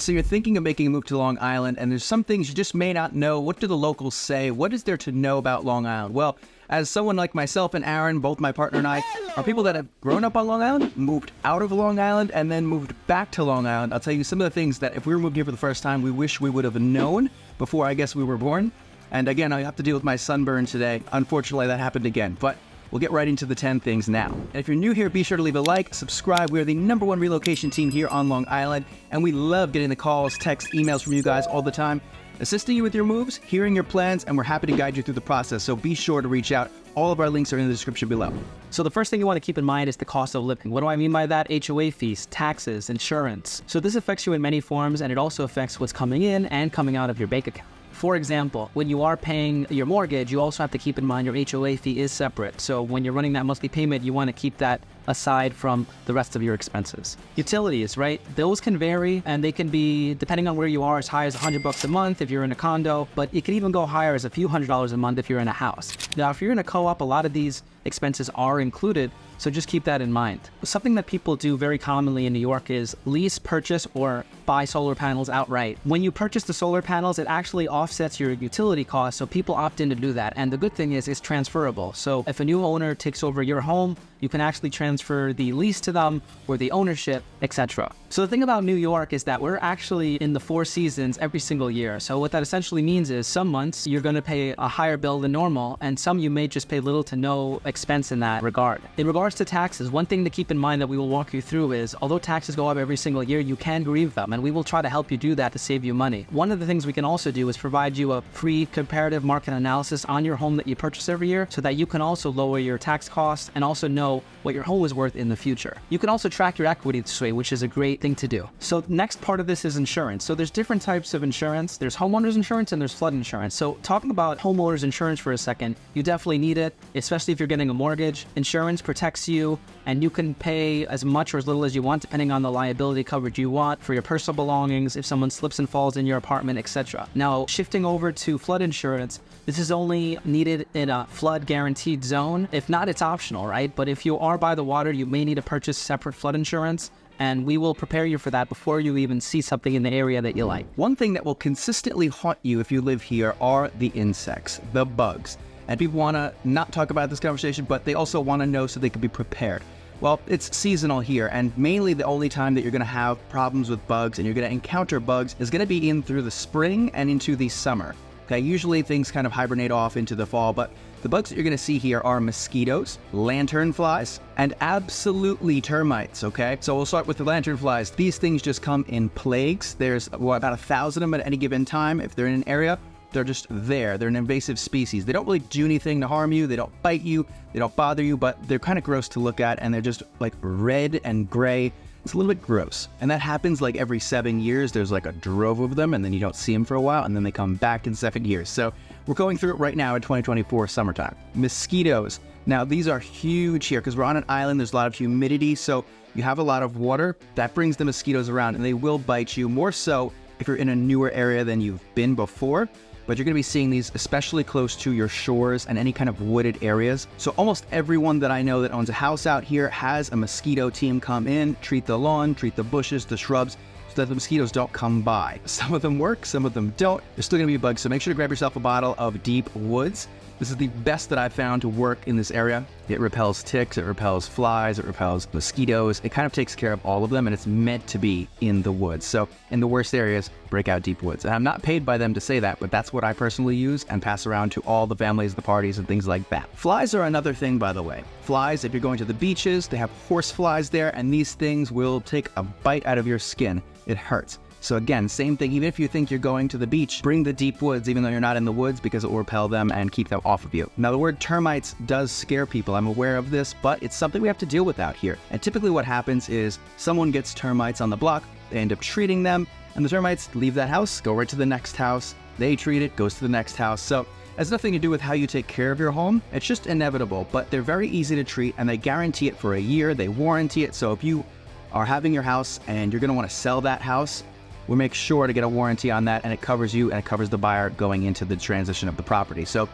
So you're thinking of making a move to Long Island, and there's some things you just may not know. What do the locals say? What is there to know about Long Island? Well, as someone like myself and Aaron, both my partner and I, are people that have grown up on Long Island, moved out of Long Island, and then moved back to Long Island, I'll tell you some of the things that if we were moving here for the first time, we wish we would have known before I guess we were born. And again, I have to deal with my sunburn today. Unfortunately, that happened again. But we'll get right into the 10 things now. And if you're new here, be sure to leave a like, subscribe. We are the #1 relocation team here on Long Island, and we love getting the calls, texts, emails from you guys all the time, assisting you with your moves, hearing your plans, and we're happy to guide you through the process. So be sure to reach out. All of our links are in the description below. So the first thing you want to keep in mind is the cost of living. What do I mean by that? HOA fees, taxes, insurance. So this affects you in many forms, and it also affects what's coming in and coming out of your bank account. For example, when you are paying your mortgage, you also have to keep in mind your HOA fee is separate. So when you're running that monthly payment, you want to keep that aside from the rest of your expenses. Utilities, right? Those can vary, and they can be, depending on where you are, as high as $100 a month if you're in a condo, but it can even go higher as a few $100s a month if you're in a house. Now, if you're in a co-op, a lot of these expenses are included, so just keep that in mind. Something that people do very commonly in New York is lease, purchase, or buy solar panels outright. When you purchase the solar panels, it actually offsets your utility costs, so people opt in to do that. And the good thing is it's transferable. So if a new owner takes over your home, you can actually transfer the lease to them or the ownership, etc. So the thing about New York is that we're actually in the 4 seasons every single year. So what that essentially means is some months you're going to pay a higher bill than normal, and some you may just pay little to no expense in that regard. In regards to taxes, one thing to keep in mind that we will walk you through is, although taxes go up every single year, you can grieve them, and we will try to help you do that to save you money. One of the things we can also do is provide you a free comparative market analysis on your home that you purchase every year, so that you can also lower your tax costs and also know what your home is worth in the future. You can also track your equity this way, which is a great thing to do. So next part of this is insurance. So there's different types of insurance. There's homeowners insurance and there's flood insurance. So talking about homeowners insurance for a second, you definitely need it, especially if you're getting a mortgage. Insurance protects you, and you can pay as much or as little as you want depending on the liability coverage you want for your personal belongings, if someone slips and falls in your apartment, etc. Now, shifting over to flood insurance, this is only needed in a flood guaranteed zone. If not, it's optional, right? But if you are by the water, you may need to purchase separate flood insurance, and we will prepare you for that before you even see something in the area that you like. One thing that will consistently haunt you if you live here are the insects, the bugs. And people want to not talk about this conversation, but they also want to know so they can be prepared. Well, it's seasonal here, and mainly the only time that you're going to have problems with bugs and you're going to encounter bugs is going to be in through the spring and into the summer. Okay, usually things kind of hibernate off into the fall, but the bugs that you're going to see here are mosquitoes, lanternflies, and absolutely termites, okay? So we'll start with the lanternflies. These things just come in plagues. There's about 1,000 of them at any given time. If they're in an area, they're just there. They're an invasive species. They don't really do anything to harm you. They don't bite you. They don't bother you, but they're kind of gross to look at, and they're just like red and gray. It's a little bit gross. And that happens like every 7 years. There's like a drove of them, and then you don't see them for a while, and then they come back in 7 years. So we're going through it right now in 2024 summertime. Mosquitoes. Now, these are huge here because we're on an island. There's a lot of humidity, so you have a lot of water. That brings the mosquitoes around, and they will bite you, more so if you're in a newer area than you've been before. But you're going to be seeing these especially close to your shores and any kind of wooded areas. So almost everyone that I know that owns a house out here has a mosquito team come in, treat the lawn, treat the bushes, the shrubs, so that the mosquitoes don't come by. Some of them work, some of them don't. There's still going to be bugs, so make sure to grab yourself a bottle of Deep Woods. This is the best that I've found to work in this area. It repels ticks, it repels flies, it repels mosquitoes. It kind of takes care of all of them, and it's meant to be in the woods. So in the worst areas, break out Deep Woods. And I'm not paid by them to say that, but that's what I personally use and pass around to all the families, the parties, and things like that. Flies are another thing, by the way. Flies, if you're going to the beaches, they have horse flies there, and these things will take a bite out of your skin. It hurts. So again, same thing, even if you think you're going to the beach, bring the Deep Woods even though you're not in the woods, because it will repel them and keep them off of you. Now, the word termites does scare people. I'm aware of this, but it's something we have to deal with out here. And typically what happens is someone gets termites on the block, they end up treating them, and the termites leave that house, go right to the next house, they treat it, goes to the next house. So it has nothing to do with how you take care of your home. It's just inevitable, but they're very easy to treat, and they guarantee it for a year. They warranty it. So if you are having your house and you're going to want to sell that house, we'll make sure to get a warranty on that, and it covers you and it covers the buyer going into the transition of the property. So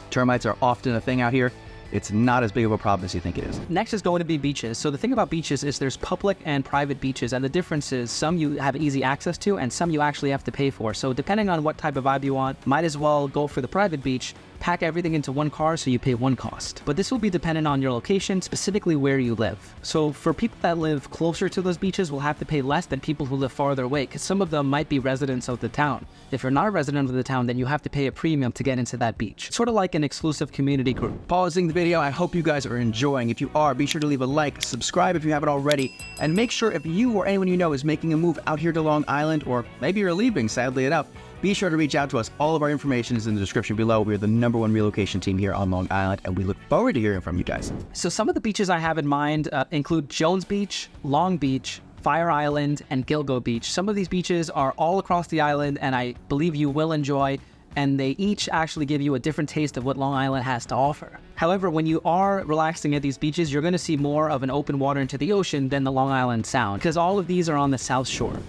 termites are often a thing out here. It's not as big of a problem as you think it is. Next is going to be beaches. So the thing about beaches is there's public and private beaches, and the difference is some you have easy access to and some you actually have to pay for. So depending on what type of vibe you want, might as well go for the private beach, pack everything into one car so you pay one cost. But this will be dependent on your location, specifically where you live. So for people that live closer to those beaches will have to pay less than people who live farther away, because some of them might be residents of the town. If you're not a resident of the town, then you have to pay a premium to get into that beach. Sort of like an exclusive community group. Pausing the video, I hope you guys are enjoying. If you are, be sure to leave a like, subscribe if you haven't already, and make sure if you or anyone you know is making a move out here to Long Island, or maybe you're leaving, sadly enough, be sure to reach out to us. All of our information is in the description below. We're the #1 relocation team here on Long Island, and we look forward to hearing from you guys. So some of the beaches I have in mind include Jones Beach, Long Beach, Fire Island, and Gilgo Beach. Some of these beaches are all across the island, and I believe you will enjoy, and they each actually give you a different taste of what Long Island has to offer. However, when you are relaxing at these beaches, you're going to see more of an open water into the ocean than the Long Island Sound, because all of these are on the South Shore.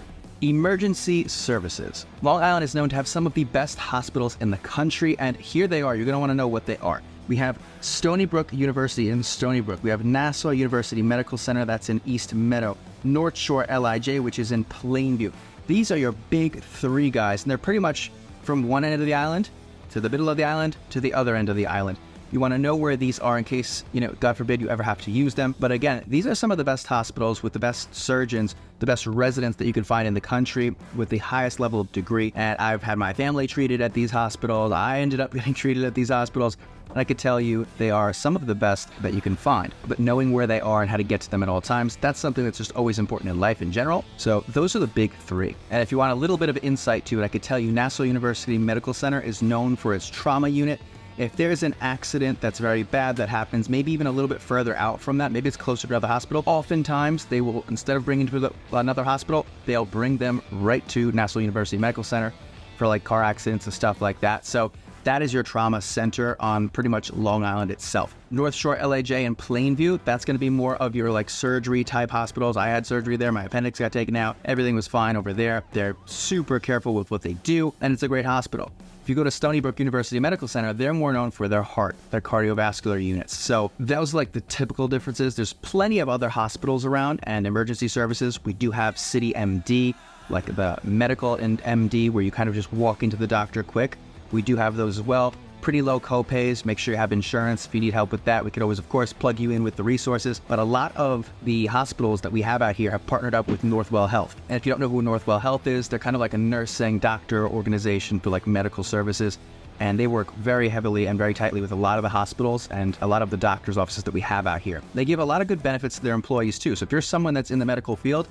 Emergency services. Long Island is known to have some of the best hospitals in the country, and here they are. You're going to want to know what they are. We have Stony Brook University in Stony Brook. We have Nassau University Medical Center, that's in East Meadow. North Shore LIJ, which is in Plainview. These are your big three guys, and they're pretty much from one end of the island to the middle of the island to the other end of the island. You want to know where these are in case, God forbid you ever have to use them. But again, these are some of the best hospitals with the best surgeons, the best residents that you can find in the country with the highest level of degree. And I've had my family treated at these hospitals. I ended up getting treated at these hospitals. And I could tell you they are some of the best that you can find. But knowing where they are and how to get to them at all times, that's something that's just always important in life in general. So those are the big three. And if you want a little bit of insight to it, I could tell you Nassau University Medical Center is known for its trauma unit. If there's an accident that's very bad that happens, maybe even a little bit further out from that, maybe it's closer to the hospital, oftentimes they will, instead of bringing to another hospital, they'll bring them right to Nassau University Medical Center for like car accidents and stuff like that. So that is your trauma center on pretty much Long Island itself. North Shore LAJ in Plainview, that's going to be more of your like surgery type hospitals. I had surgery there. My appendix got taken out. Everything was fine over there. They're super careful with what they do, and it's a great hospital. If you go to Stony Brook University Medical Center, they're more known for their heart, their cardiovascular units. So those are like the typical differences. There's plenty of other hospitals around and emergency services. We do have City MD, like the medical and MD, where you kind of just walk into the doctor quick. We do have those as well. Pretty low co-pays. Make sure you have insurance. If you need help with that, we could always, of course, plug you in with the resources. But a lot of the hospitals that we have out here have partnered up with Northwell Health. And if you don't know who Northwell Health is, they're kind of like a nursing doctor organization for like medical services. And they work very heavily and very tightly with a lot of the hospitals and a lot of the doctor's offices that we have out here. They give a lot of good benefits to their employees too. So if you're someone that's in the medical field,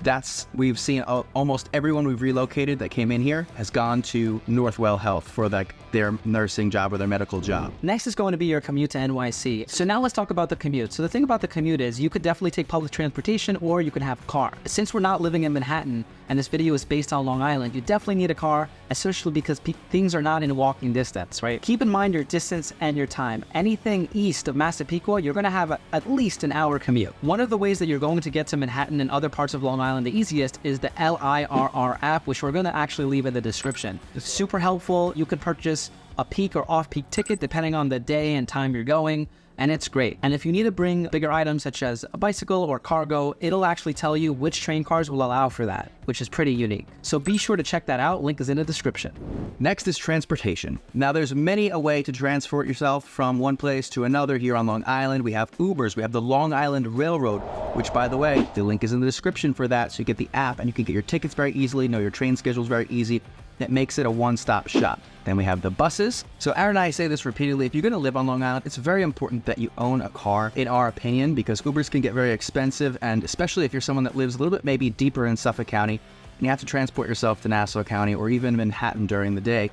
we've seen almost everyone we've relocated that came in here has gone to Northwell Health for like their nursing job or their medical job. Next is going to be your commute to NYC. So now let's talk about the commute. So the thing about the commute is you could definitely take public transportation or you could have a car. Since we're not living in Manhattan and this video is based on Long Island, you definitely need a car, especially because things are not in walking distance, right? Keep in mind your distance and your time. Anything east of Massapequa, you're going to have at least an hour commute. One of the ways that you're going to get to Manhattan and other parts of Long Island the easiest is the LIRR app, which we're going to actually leave in the description. It's super helpful. You could purchase a peak or off-peak ticket depending on the day and time you're going, and it's great. And if you need to bring bigger items such as a bicycle or cargo, it'll actually tell you which train cars will allow for that, which is pretty unique. So be sure to check that out. Link is in the description. Next is transportation. Now there's many a way to transport yourself from one place to another here on Long Island. We have Ubers, we have the Long Island Railroad, which by the way, the link is in the description for that. So you get the app and you can get your tickets very easily, know your train schedules very easy. That makes it a one-stop shop. Then we have the buses. So Aaron and I say this repeatedly, if you're gonna live on Long Island, it's very important that you own a car, in our opinion, because Ubers can get very expensive, and especially if you're someone that lives a little bit maybe deeper in Suffolk County, and you have to transport yourself to Nassau County or even Manhattan during the day,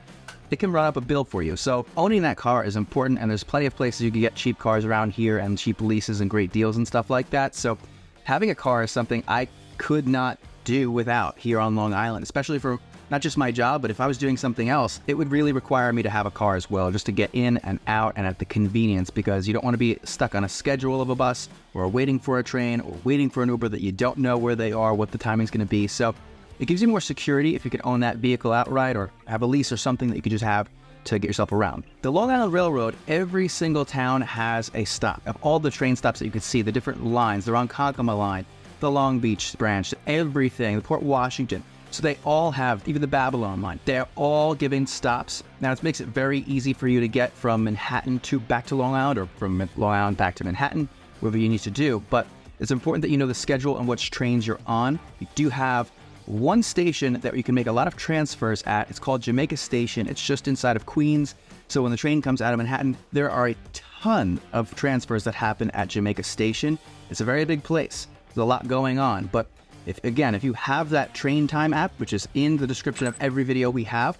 it can run up a bill for you. So owning that car is important, and there's plenty of places you can get cheap cars around here and cheap leases and great deals and stuff like that. So having a car is something I could not do without here on Long Island, especially for not just my job, but if I was doing something else, it would really require me to have a car as well, just to get in and out and at the convenience, because you don't want to be stuck on a schedule of a bus or waiting for a train or waiting for an Uber that you don't know where they are, what the timing's going to be. So it gives you more security if you can own that vehicle outright or have a lease or something that you could just have to get yourself around. The Long Island Railroad, every single town has a stop. Of all the train stops that you can see, the different lines, the Ronkonkoma line, the Long Beach branch, everything, the Port Washington. So they all have, even the Babylon line, they're all giving stops. Now it makes it very easy for you to get from Manhattan to back to Long Island, or from Long Island back to Manhattan, whatever you need to do. But it's important that you know the schedule and which trains you're on. You do have one station that you can make a lot of transfers at. It's called Jamaica Station. It's just inside of Queens. So when the train comes out of Manhattan, there are a ton of transfers that happen at Jamaica Station. It's a very big place. There's a lot going on. But if you have that train time app, which is in the description of every video we have,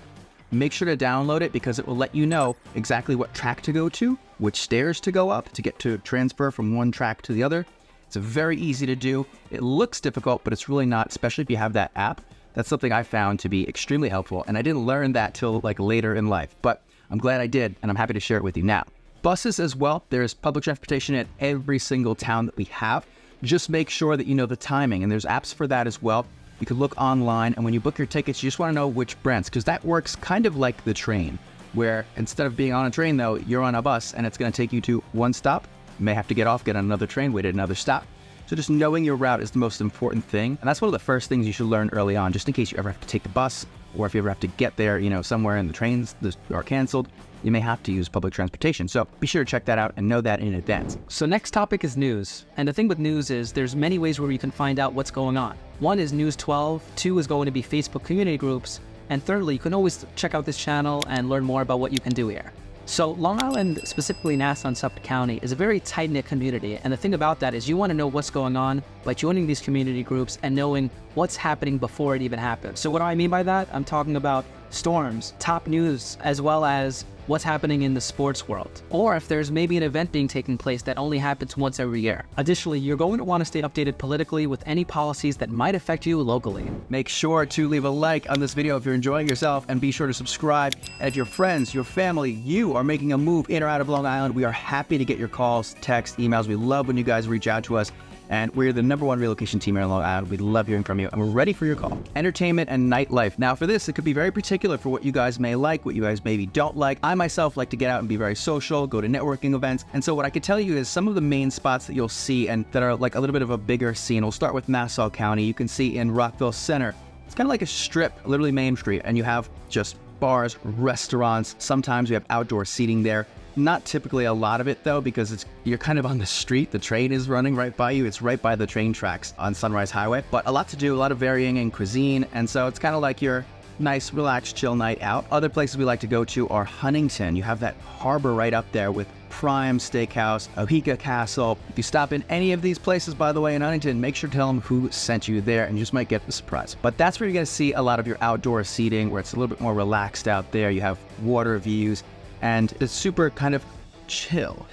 make sure to download it because it will let you know exactly what track to go to, which stairs to go up to get to transfer from one track to the other. It's very easy to do. It looks difficult, but it's really not, especially if you have that app. That's something I found to be extremely helpful, and I didn't learn that till like later in life, but I'm glad I did, and I'm happy to share it with you now. Buses as well. There's public transportation at every single town that we have. Just make sure that you know the timing, and there's apps for that as well. You can look online, and when you book your tickets, you just want to know which branch, because that works kind of like the train, where instead of being on a train though, you're on a bus, and it's going to take you to one stop. You may have to get off, get on another train, wait at another stop. So just knowing your route is the most important thing. And that's one of the first things you should learn early on, just in case you ever have to take the bus, or if you ever have to get there, somewhere and the trains are canceled, you may have to use public transportation. So be sure to check that out and know that in advance. So next topic is news. And the thing with news is there's many ways where you can find out what's going on. One is News 12, two is going to be Facebook community groups, and thirdly, you can always check out this channel and learn more about what you can do here. So Long Island, specifically Nassau and Suffolk County, is a very tight-knit community, and the thing about that is you want to know what's going on by joining these community groups and knowing what's happening before it even happens. So what do I mean by that? I'm talking about storms, top news, as well as what's happening in the sports world, or if there's maybe an event being taking place that only happens once every year. Additionally, you're going to want to stay updated politically with any policies that might affect you locally. Make sure to leave a like on this video if you're enjoying yourself, and be sure to subscribe. And if your friends, your family, you are making a move in or out of Long Island, we are happy to get your calls, texts, emails. We love when you guys reach out to us. And we're the #1 relocation team here in Long Island. We love hearing from you, and we're ready for your call. Entertainment and nightlife. Now for this, it could be very particular for what you guys may like, what you guys maybe don't like. I myself like to get out and be very social, go to networking events. And so what I could tell you is some of the main spots that you'll see and that are like a little bit of a bigger scene. We'll start with Nassau County. You can see in Rockville Center, it's kind of like a strip, literally Main Street, and you have just bars, restaurants. Sometimes we have outdoor seating there. Not typically a lot of it though, because you're kind of on the street. The train is running right by you. It's right by the train tracks on Sunrise Highway, but a lot to do, a lot of varying in cuisine. And so it's kind of like your nice, relaxed, chill night out. Other places we like to go to are Huntington. You have that harbor right up there with Prime Steakhouse, Oheka Castle. If you stop in any of these places, by the way, in Huntington, make sure to tell them who sent you there, and you just might get a surprise. But that's where you're going to see a lot of your outdoor seating, where it's a little bit more relaxed out there. You have water views, and it's super kind of chill.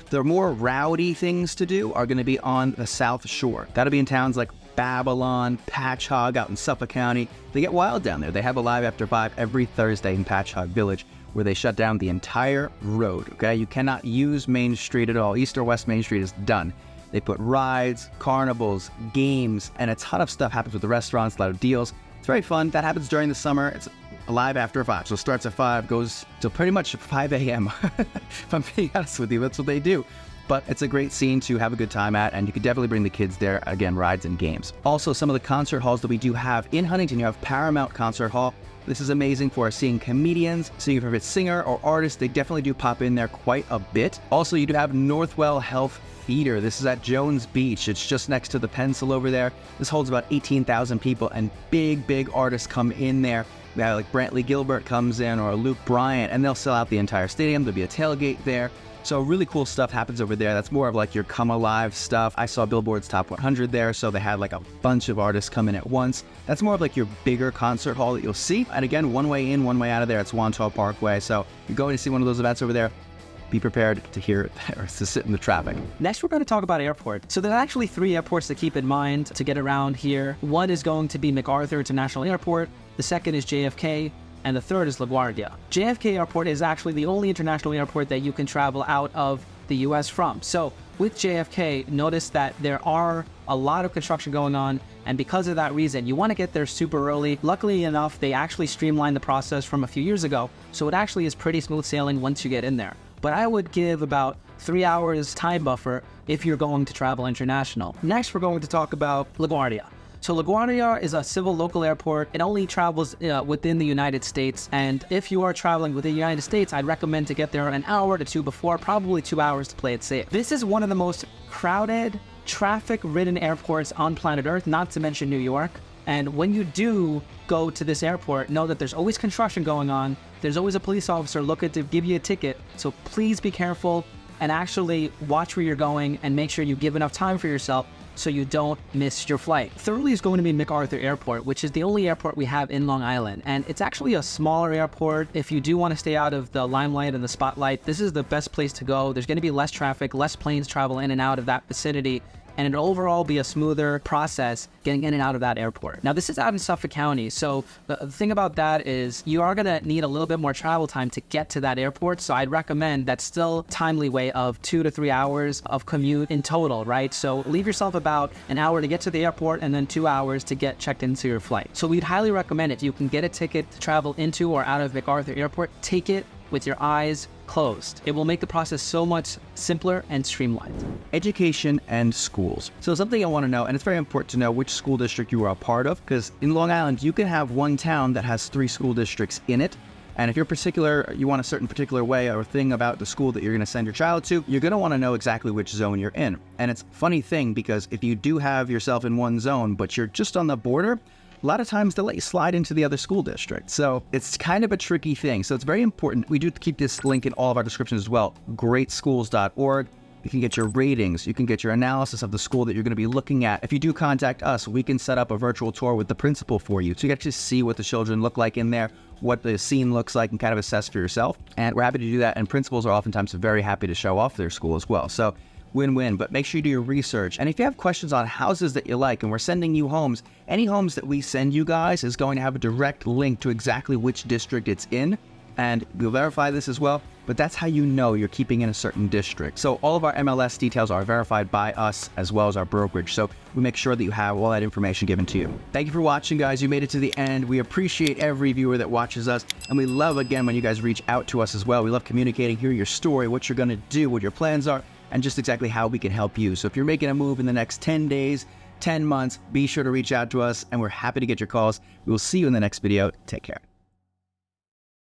The more rowdy things to do are going to be on the South Shore. That'll be in towns like Babylon, Patchogue out in Suffolk County. They get wild down there. They have a Live After 5 every Thursday in Patchogue Village, where they shut down the entire road, okay? You cannot use Main Street at all. East or West Main Street is done. They put rides, carnivals, games, and a ton of stuff happens with the restaurants, a lot of deals. It's very fun. That happens during the summer. It's Live After 5. So it starts at 5, goes till pretty much 5 a.m. If I'm being honest with you, that's what they do. But it's a great scene to have a good time at, and you could definitely bring the kids there. Again, rides and games. Also, some of the concert halls that we do have in Huntington, you have Paramount Concert Hall. This is amazing for seeing comedians, seeing your favorite singer or artist. They definitely do pop in there quite a bit. Also, you do have Northwell Health Theater. This is at Jones Beach. It's just next to the Pencil over there. This holds about 18,000 people, and big artists come in there. We have like Brantley Gilbert comes in, or Luke Bryant, and they'll sell out the entire stadium. There'll be a tailgate there. So really cool stuff happens over there. That's more of like your come alive stuff. I saw Billboard's Top 100 there, so they had like a bunch of artists come in at once. That's more of like your bigger concert hall that you'll see. And again, one way in, one way out of there. It's Wantagh Parkway. So you're going to see one of those events over there. Be prepared to hear or to sit in the traffic. Next, we're going to talk about airport. So there's actually 3 airports to keep in mind to get around here. One is going to be MacArthur International Airport. The second is JFK. And the third is LaGuardia. JFK Airport is actually the only international airport that you can travel out of the US from. So with JFK, notice that there are a lot of construction going on, and because of that reason, you want to get there super early. Luckily enough, they actually streamlined the process from a few years ago, so it actually is pretty smooth sailing once you get in there. But I would give about 3 hours time buffer if you're going to travel international. Next, we're going to talk about LaGuardia. So LaGuardia is a civil local airport. It only travels within the United States. And if you are traveling within the United States, I'd recommend to get there an hour to two before, probably 2 hours to play it safe. This is one of the most crowded, traffic-ridden airports on planet Earth, not to mention New York. And when you do go to this airport, know that there's always construction going on. There's always a police officer looking to give you a ticket. So please be careful and actually watch where you're going and make sure you give enough time for yourself so you don't miss your flight. Thirdly is going to be MacArthur Airport, which is the only airport we have in Long Island. And it's actually a smaller airport. If you do want to stay out of the limelight and the spotlight, this is the best place to go. There's going to be less traffic, less planes travel in and out of that vicinity, and it'll overall be a smoother process getting in and out of that airport. Now, this is out in Suffolk County, so the thing about that is you are gonna need a little bit more travel time to get to that airport, so I'd recommend that still timely way of 2 to 3 hours of commute in total, right? So leave yourself about an hour to get to the airport and then 2 hours to get checked into your flight. So we'd highly recommend if you can get a ticket to travel into or out of MacArthur Airport, take it with your eyes closed. It will make the process so much simpler and streamlined. Education and schools. So something I want to know, and it's very important to know which school district you are a part of, because in Long Island, you can have one town that has 3 school districts in it. And if you want a certain particular way or thing about the school that you're going to send your child to, you're going to want to know exactly which zone you're in. And it's a funny thing, because if you do have yourself in one zone, but you're just on the border, a lot of times they'll let you slide into the other school district. So it's kind of a tricky thing. So it's very important. We do keep this link in all of our descriptions as well. Greatschools.org. You can get your ratings. You can get your analysis of the school that you're going to be looking at. If you do contact us, we can set up a virtual tour with the principal for you. So you get to see what the children look like in there, what the scene looks like, and kind of assess for yourself. And we're happy to do that. And principals are oftentimes very happy to show off their school as well. So win-win, but make sure you do your research. And if you have questions on houses that you like and we're sending you homes, any homes that we send you guys is going to have a direct link to exactly which district it's in. And we'll verify this as well, but that's how you know you're keeping in a certain district. So all of our MLS details are verified by us as well as our brokerage. So we make sure that you have all that information given to you. Thank you for watching, guys. You made it to the end. We appreciate every viewer that watches us. And we love, again, when you guys reach out to us as well. We love communicating, hearing your story, what you're going to do, what your plans are, and just exactly how we can help you. So if you're making a move in the next 10 days, 10 months, be sure to reach out to us, and we're happy to get your calls. We will see you in the next video. Take care.